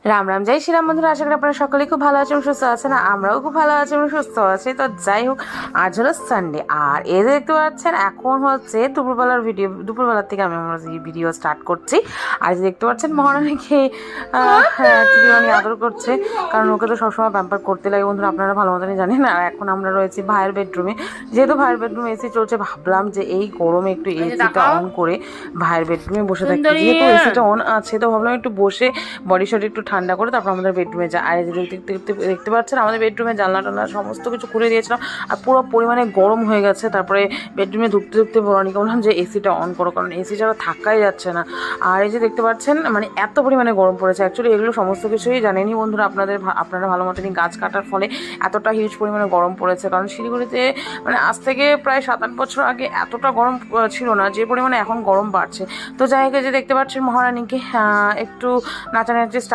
রাম রাম, জয় শ্রীরাম। বন্ধুরা, আশা করি আপনারা সকলেই খুব ভালো আছেন, সুস্থ আছেন। আমরাও খুব ভালো আছি এবং সুস্থ আছি। তো যাই হোক, আজ হলো সানডে, আর এই যে দেখতে পাচ্ছেন এখন হচ্ছে দুপুরবেলার থেকে আমি আমার ভিডিও স্টার্ট করছি। আর এই যে দেখতে পাচ্ছেন মহারানীকে চুড়িমানি আদর করছে, কারণ ওকে তো সবসময় প্যাম্পার করতে লাগে। বন্ধুরা, আপনারা ভালো মতনই জানেন। আর এখন আমরা রয়েছি ভাইয়ের বেডরুমে। যেহেতু ভাইয়ের বেডরুমে এসি চলছে, ভাবলাম যে এই গরমে একটু এসিটা অন করে ভাইয়ের বেডরুমে বসে থাকি। যেহেতু এসিটা অন আছে, তো ভাবলাম একটু বসে বডি শট একটু ঠান্ডা করে তারপর আমাদের বেডরুমে যায়। আর দেখতে পাচ্ছেন আমাদের বেডরুমে জানলা টান্না সমস্ত কিছু খুলে দিয়েছিলাম, আর পুরো পরিমাণে গরম হয়ে গেছে। তারপরে বেডরুমে ঢুকতে বরানিকে বললাম যে এসিটা অন করো, কারণ এসি ছাড়া থাকাই যাচ্ছে না। আর এই যে দেখতে পাচ্ছেন মানে এত পরিমাণে গরম পড়েছে। অ্যাকচুয়ালি এগুলো সমস্ত কিছুই জানেনই বন্ধুরা, আপনারা ভালো মতনই গাছ কাটার ফলে এতটা হিউজ পরিমাণে গরম পড়েছে। কারণ শিলিগুড়িতে মানে আজ থেকে প্রায় 7-8 বছর আগে এতটা গরম ছিল না, যে পরিমাণে এখন গরম বাড়ছে। তো যাই হোক, যে দেখতে পাচ্ছেন মহারানীকে একটু নাচানাচি স্টার্ট